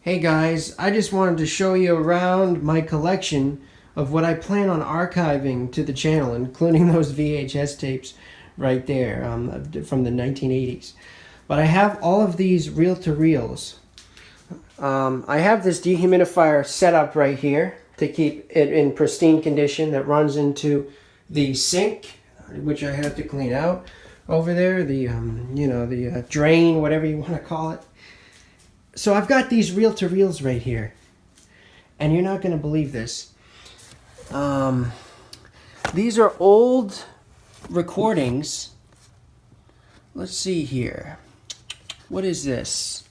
Hey guys, I just wanted to show you around my collection of what I plan on archiving to the channel, including those VHS tapes right there from the 1980s. But I have all of these reel-to-reels. I have this dehumidifier set up right here to keep it in pristine condition that runs into the sink, which I have to clean out over there, the drain, whatever you want to call it. So I've got these reel-to-reels right here, and you're not going to believe this. These are old recordings. Let's see here. What is this?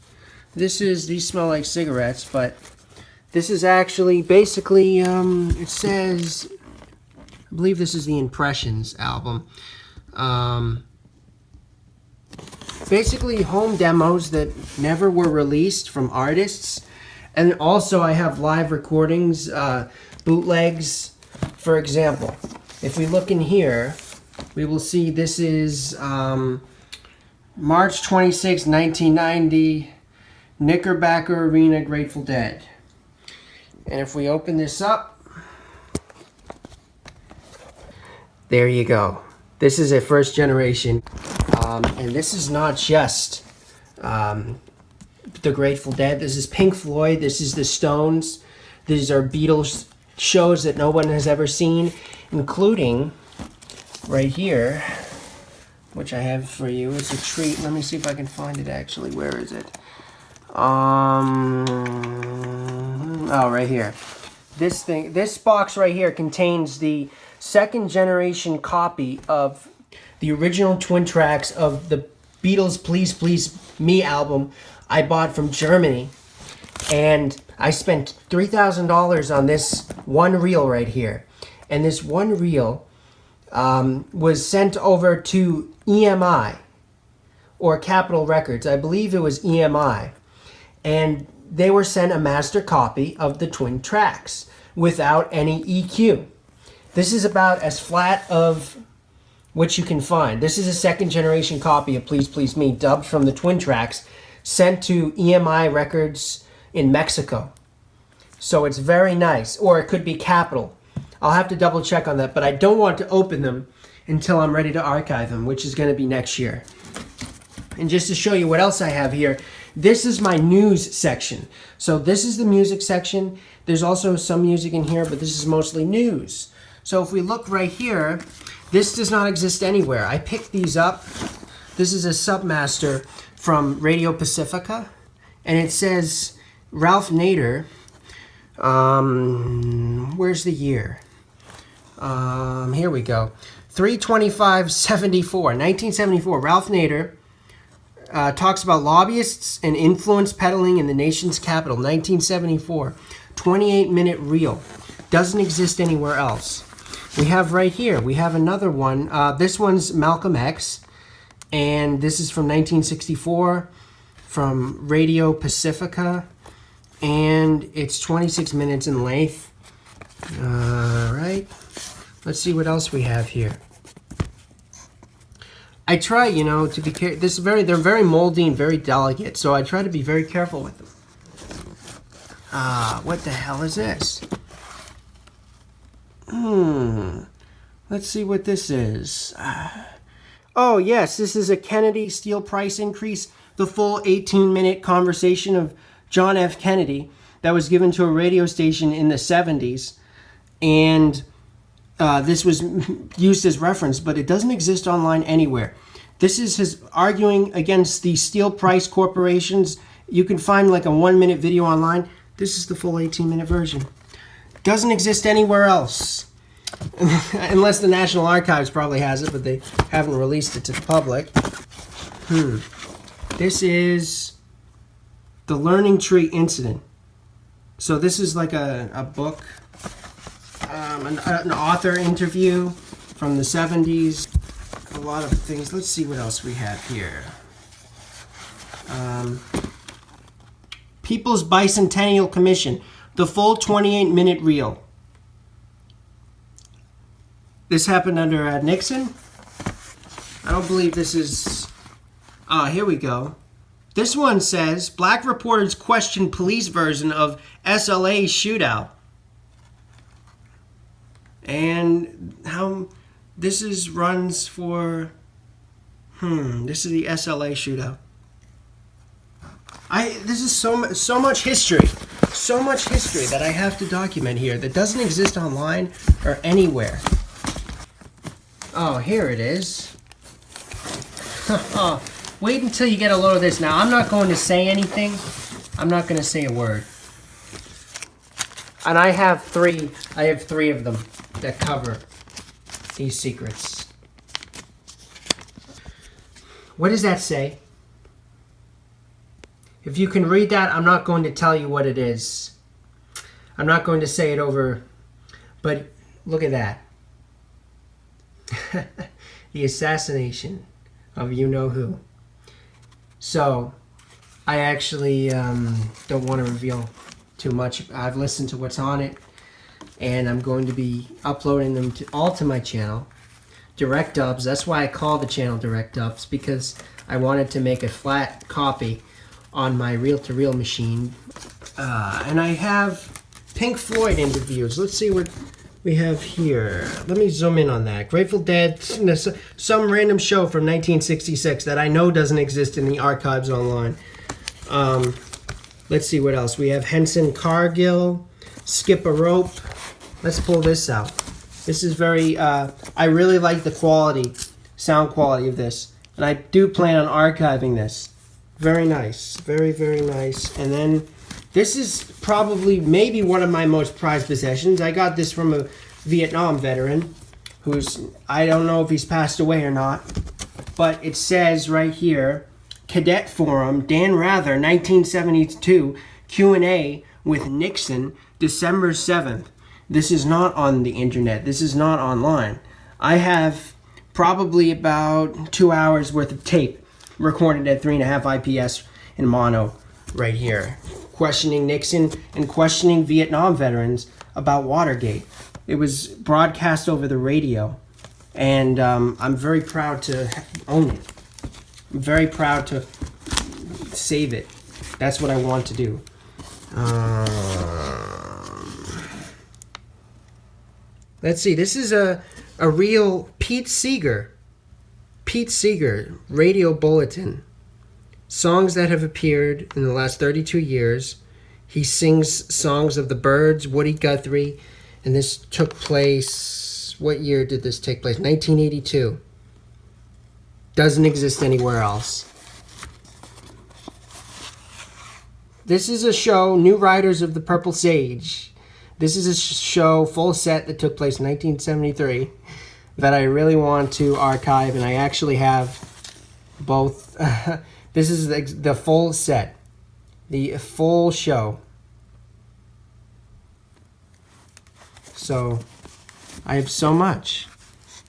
These smell like cigarettes, but this is actually basically, it says, I believe this is the Impressions album. Basically home demos that never were released from artists. And also I have live recordings, bootlegs. For example, if we look in here, we will see this is March 26, 1990, Knickerbocker Arena, Grateful Dead. And if we open this up, there you go. This is a first generation. And this is not just the Grateful Dead. This is Pink Floyd. This is the Stones. These are Beatles shows that no one has ever seen, including right here, which I have for you. It's a treat. Let me see if I can find it actually. Where is it? Oh, right here. This box right here contains the second generation copy of the original twin tracks of the Beatles' Please Please Me album I bought from Germany. And I spent $3,000 on this one reel right here. And this one reel was sent over to EMI, or Capitol Records. I believe it was EMI. And they were sent a master copy of the twin tracks without any EQ. This is about as flat of which you can find. This is a second generation copy of Please Please Me, dubbed from the twin tracks, sent to EMI Records in Mexico. So it's very nice. Or it could be Capitol. I'll have to double check on that, but I don't want to open them until I'm ready to archive them, which is going to be next year. And just to show you what else I have here, this is my news section. So this is the music section. There's also some music in here, but this is mostly news. So if we look right here, this does not exist anywhere. I picked these up. This is a Submaster from Radio Pacifica, and it says Ralph Nader. Where's the year? Here we go. 3/25/74, 1974. Ralph Nader talks about lobbyists and influence peddling in the nation's capital. 1974. 28-minute reel. Doesn't exist anywhere else. We have right here, we have another one. This one's Malcolm X, and this is from 1964 from Radio Pacifica, and it's 26 minutes in length. All right, let's see what else we have here. I try, to be careful. They're very moldy and very delicate, so I try to be very careful with them. What the hell is this? Let's see what this is. Oh, yes, this is a Kennedy steel price increase, the full 18-minute conversation of John F. Kennedy that was given to a radio station in the 70s. And this was used as reference, but it doesn't exist online anywhere. This is his arguing against the steel price corporations. You can find like a 1-minute video online. This is the full 18-minute version. Doesn't exist anywhere else. Unless the National Archives probably has it, but they haven't released it to the public. This is the Learning Tree Incident. So this is like a book, an author interview from the 70s. A lot of things. Let's see what else we have here. People's Bicentennial Commission. The full 28-minute reel. This happened under Nixon. I don't believe this is... here we go. This one says, black reporters question police version of SLA shootout. And how this is runs for, this is the SLA shootout. This is so much history. So much history that I have to document here that doesn't exist online or anywhere. Oh, here it is. Wait until you get a load of this. Now, I'm not going to say anything. I'm not going to say a word. And I have three of them that cover these secrets. What does that say? If you can read that, I'm not going to tell you what it is. I'm not going to say it over, but look at that. The assassination of you-know-who. So, I actually don't want to reveal too much. I've listened to what's on it, and I'm going to be uploading them all to my channel. Direct dubs, that's why I call the channel Direct Dubs, because I wanted to make a flat copy on my reel-to-reel machine. And I have Pink Floyd interviews. Let's see what we have here. Let me zoom in on that. Grateful Dead, some random show from 1966 that I know doesn't exist in the archives online. Let's see what else. We have Henson Cargill, Skip a Rope. Let's pull this out. This is very, I really like the quality, sound quality of this. And I do plan on archiving this. Very nice. Very, very nice. And then this is probably maybe one of my most prized possessions. I got this from a Vietnam veteran who's, I don't know if he's passed away or not, but it says right here, Cadet Forum, Dan Rather, 1972, Q&A with Nixon, December 7th. This is not on the internet. This is not online. I have probably about 2 hours worth of tape recorded at 3.5 IPS in mono right here, questioning Nixon and questioning Vietnam veterans about Watergate. It was broadcast over the radio, and I'm very proud to own it. I'm very proud to save it. That's what I want to do. Let's see. This is a real Pete Seeger radio bulletin. Songs that have appeared in the last 32 years. He sings songs of the Byrds, Woody Guthrie, and this took place, what year did this take place? 1982. Doesn't exist anywhere else. This is a show, New Riders of the Purple Sage. This is a show, full set, that took place in 1973 that I really want to archive, and I actually have both. This is the full set, the full show. So, I have so much.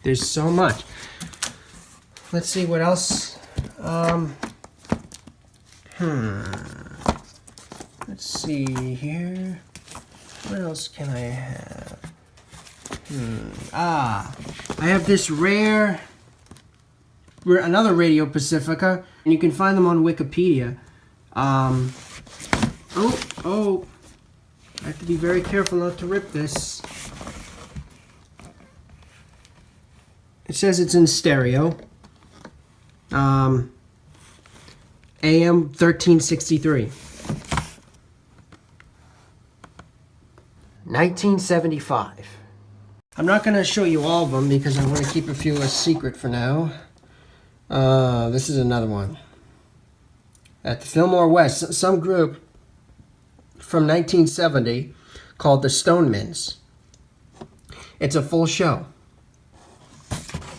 There's so much. Let's see what else. Let's see here. What else can I have? I have this rare, another Radio Pacifica, and you can find them on Wikipedia. I have to be very careful not to rip this. It says it's in stereo. AM 1363. 1975. I'm not going to show you all of them because I want to keep a few a secret for now. This is another one. At the Fillmore West, some group from 1970 called the Stonemans. It's a full show.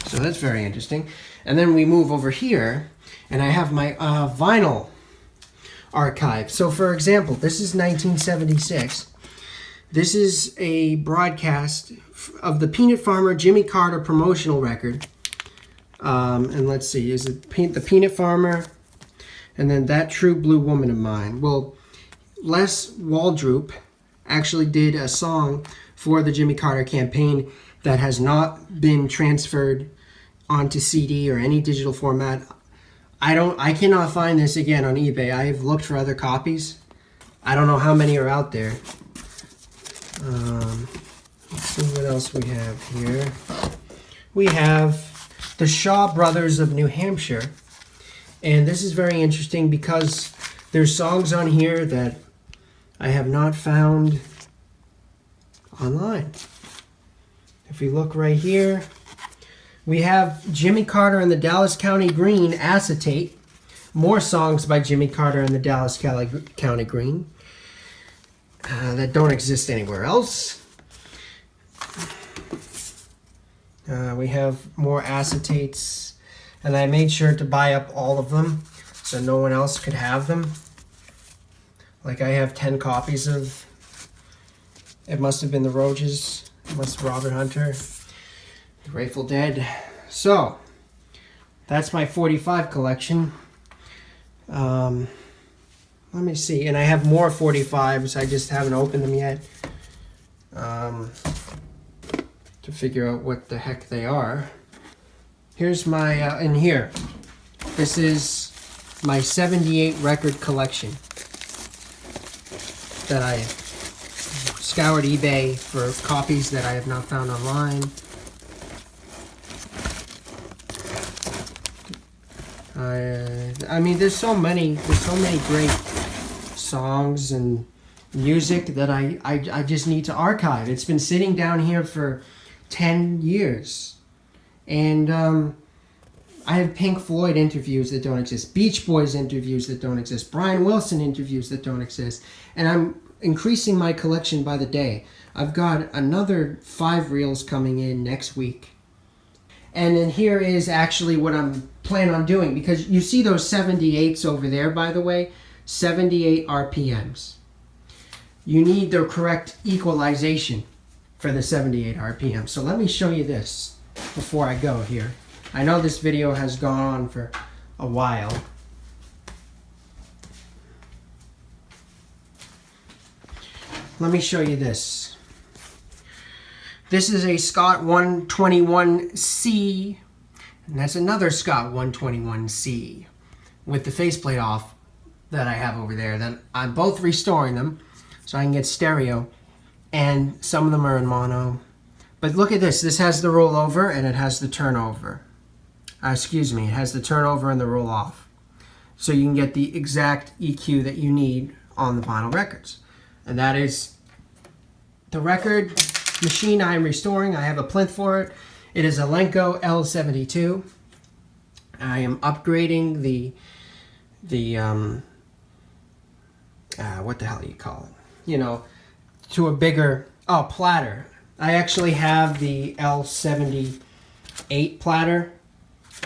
So that's very interesting. And then we move over here, and I have my vinyl archive. So for example, this is 1976. This is a broadcast of the Peanut Farmer Jimmy Carter promotional record. And let's see, is it the Peanut Farmer and then That True Blue Woman of Mine? Well, Les Waldrop actually did a song for the Jimmy Carter campaign that has not been transferred onto CD or any digital format. I cannot find this again on eBay. I've looked for other copies. I don't know how many are out there. Let's see what else we have here. We have the Shaw Brothers of New Hampshire. And this is very interesting because there's songs on here that I have not found online. If we look right here, we have Jimmy Carter and the Dallas County Green, Acetate. More songs by Jimmy Carter and the Dallas County Green that don't exist anywhere else. We have more acetates, and I made sure to buy up all of them so no one else could have them. Like I have 10 copies of, it must have been the Roaches, it must have Robert Hunter, Grateful Dead. So, that's my 45 collection. Let me see, and I have more 45s, I just haven't opened them yet. To figure out what the heck they are. Here's my, in here, this is my 78 record collection that I scoured eBay for copies that I have not found online. I mean, there's so many great songs and music that I just need to archive. It's been sitting down here for 10 years. And I have Pink Floyd interviews that don't exist, Beach Boys interviews that don't exist, Brian Wilson interviews that don't exist. And I'm increasing my collection by the day. I've got another 5 reels coming in next week. And then here is actually what I'm planning on doing, because you see those 78s over there, by the way, 78 RPMs. You need the correct equalization for the 78 RPM. So let me show you this before I go here. I know this video has gone on for a while. Let me show you this. This is a Scott 121C, and that's another Scott 121C with the faceplate off that I have over there. That I'm both restoring them so I can get stereo, and some of them are in mono. But look at this. This has the rollover and it has the turnover. Excuse me, it has the turnover and the roll off. So you can get the exact EQ that you need on the vinyl records. And that is the record machine I am restoring. I have a plinth for it. It is a Lenco L72. I am upgrading the what the hell do you call it? You know, to a bigger, platter. I actually have the L78 platter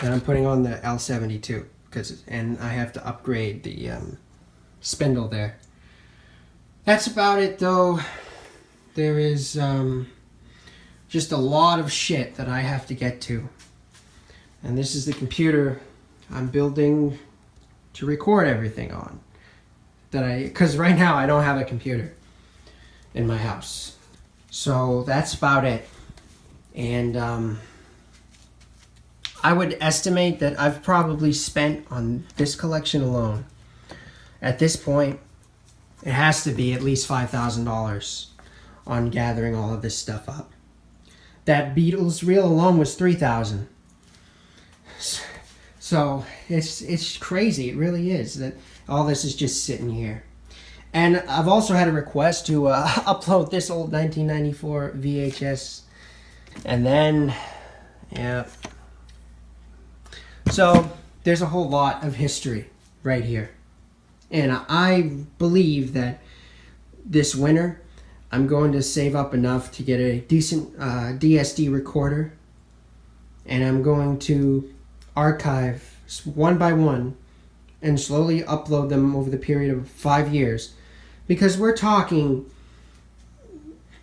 that I'm putting on the L72 and I have to upgrade the spindle there. That's about it though. There is just a lot of shit that I have to get to. And this is the computer I'm building to record everything on. Because right now I don't have a computer in my house. So that's about it. And I would estimate that I've probably spent on this collection alone, at this point, it has to be at least $5,000 on gathering all of this stuff up. That Beatles reel alone was $3,000. So it's crazy. It really is that all this is just sitting here. And I've also had a request to upload this old 1994 VHS. And then, yeah. So there's a whole lot of history right here. And I believe that this winter, I'm going to save up enough to get a decent DSD recorder. And I'm going to archive one by one and slowly upload them over the period of 5 years. Because we're talking,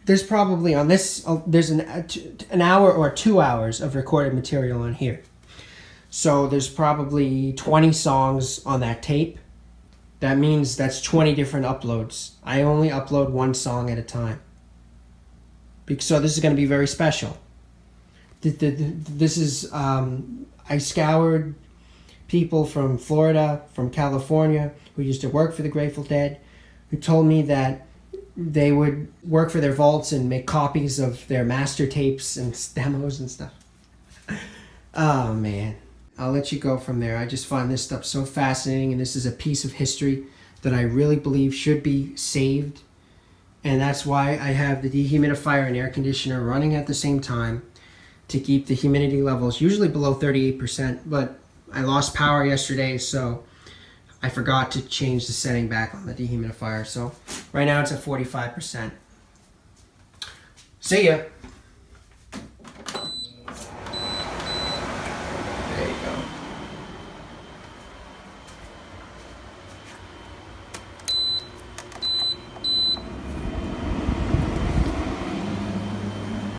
there's probably on this, there's an hour or 2 hours of recorded material on here. So there's probably 20 songs on that tape. That means that's 20 different uploads. I only upload one song at a time. So this is going to be very special. This is, I scoured people from Florida, from California, who used to work for the Grateful Dead, who told me that they would work for their vaults and make copies of their master tapes and demos and stuff. Oh, man. I'll let you go from there. I just find this stuff so fascinating, and this is a piece of history that I really believe should be saved. And that's why I have the dehumidifier and air conditioner running at the same time to keep the humidity levels usually below 38%. But I lost power yesterday, so I forgot to change the setting back on the dehumidifier. So right now it's at 45%. See ya.